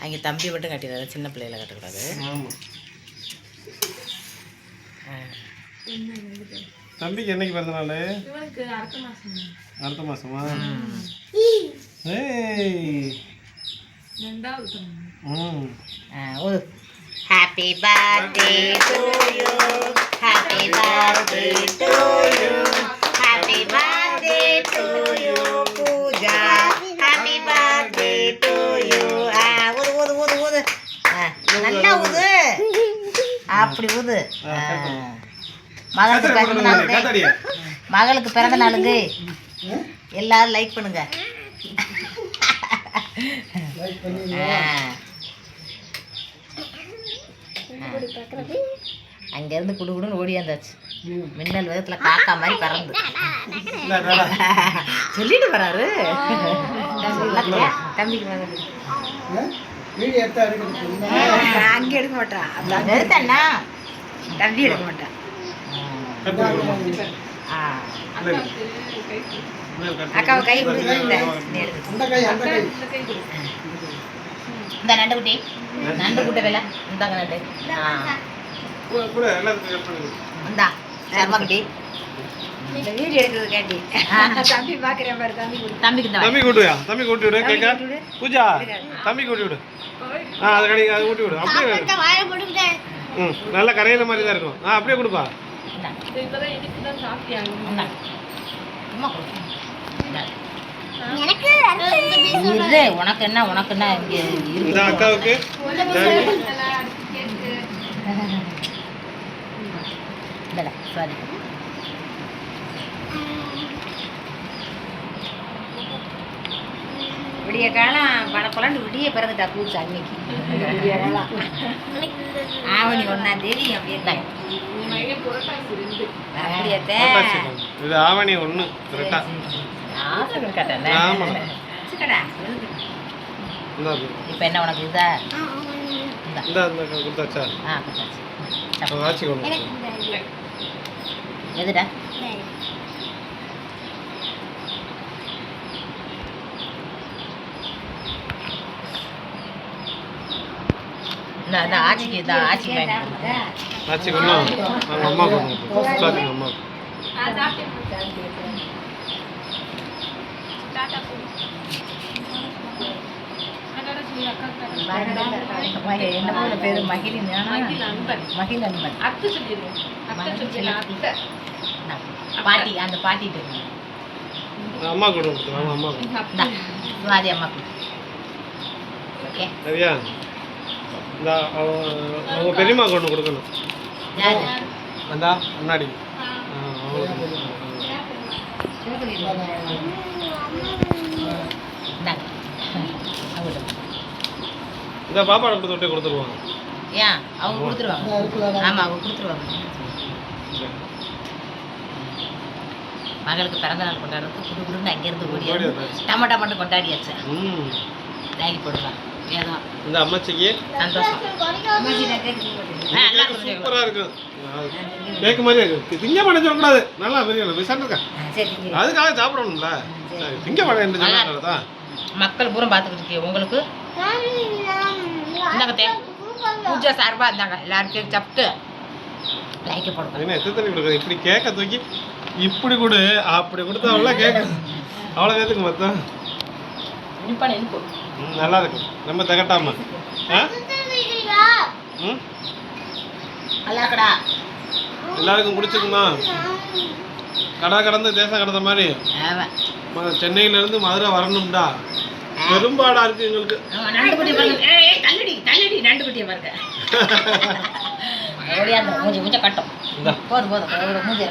அங்கே தம்பி மட்டும் கட்டிடாது, சின்ன பிள்ளைகளை கட்டக்கூடாது. ஆமாம். தம்பிக்கு என்னைக்கு பிறந்த நாள்? அடுத்த மாசமா? Happy birthday to you, happy birthday to you, happy birthday to you Pooja, happy birthday to you. ஊது ஊது ஊது ஊது, நல்லா ஊது, அப்படி ஊது. மகளுக்கு பிறந்த நாளுங்க, மகளுக்கு பிறந்த நாளுங்க, எல்லாரும் லைக் பண்ணுங்க. அங்கேருந்து குடுகுடுன்னு ஓடியாந்தாச்சு, மின்னல் வேகத்துல காக்கா மாதிரி பறந்து. சொல்லிட்டு வராரு தம்பிக்கு அங்கே எடுக்க மாட்டான், எடுத்தண்ணா தம்பி எடுக்க மாட்டான். அக்காவை கை கொடுத்து இந்த நண்டு குட்டி, நண்டு குட்டை வேலை இந்தாங்க, நண்டு இந்தா சர்மா குட்டி. இந்த வீடியோ எடுக்கிறது கேட்டி தம்பி பார்க்குறேன் பாரு, தம்பிக்கு தம்பி கூட்டுவியா? தம்பி கூட்டி விடு கேட்க பூஜா, தம்பி கூட்டி விடு. அது கடை அது ஊட்டி விடு, அப்படியே. நல்லா கரையில மாதிரி தான் இருக்கும். அப்படியே கொடுப்பா. உனக்கு என்ன உனக்கு என்ன இந்த அக்காவுக்கு சாரி. விடிய காலம் பணப்பலாண்டு விடிய பிறந்துட்டா பூச்சி அன்னைக்கு. ஆவணி 1ஆம் தேதி அப்படியே இது ஆவணி 1 கரெக்டா? இப்போ என்ன உனக்கு இதா? கொடுத்தாச்சா? ஆச்சு கொண்டு எதுடா? ஆச்சிக்கு இதான் ஆச்சி ஆச்சு கொண்டு அம்மா கொண்டு அம்மா என்ன பேரு? மகிழின் மகிழ் அன்பன் பாட்டி, அந்த பாட்டிட்டு அம்மா கூட கொடுத்துருவாங்க. அம்மா அது அம்மா ஓகே சரியா? இந்த அவங்க பெரியம்மா கொண்டு கொடுக்கணும். அந்த முன்னாடி இந்த பாப்பாவை கொடுத்து கொடுத்துருவாங்க. ஏன் அவங்க கொடுத்துருவாங்க? ஆமாம் அவங்க கொடுத்துருவாங்க. மகளுக்கு பிறந்த நாள் கொண்டாடுறதுக்கு குடு குடுன்னு அங்கேருந்து ஓடியாது டமாட்டா மட்டும் கொண்டாடியாச்சு. டாகி போடலாம் ஏதோ இந்த அம்மாச்சிக்கு சந்தோஷம். சூப்பராக இருக்கும், கேக்கு மாதிரியே இருக்கு. திங்க படம் சொல்லக்கூடாது, நல்லா பெரிய விசாரிருக்கேன், அதுக்காக சாப்பிடணும்ல. திங்க படம் என்று சொன்னாதான் மக்கள் பூரா பார்த்துக்கிட்டு இருக்கீங்க. உங்களுக்கு இந்தாங்க பூஜா சார்பா இருந்தாங்க, எல்லாருக்கும் சாப்பிட்டு லைக்க போடுங்க. என்ன எத்தனை தண்ணி கொடுக்குறது? இப்படி கேக்க தூக்கி இப்படி கொடு, அப்படி கொடுத்தா கேட்க அவ்வளோ நேரத்துக்கு மொத்தம் நல்லா இருக்கும். நம்ம தகட்டாம எல்லாருக்கும் பிடிச்சிருக்குமா? கடை கடந்து தேசம் கடந்த மாதிரி சென்னையில இருந்து மதுரை வரணும்டா, பெரும்பாடா இருக்கு எங்களுக்கு. கட்டும் போதும் போதும் மூஞ்சி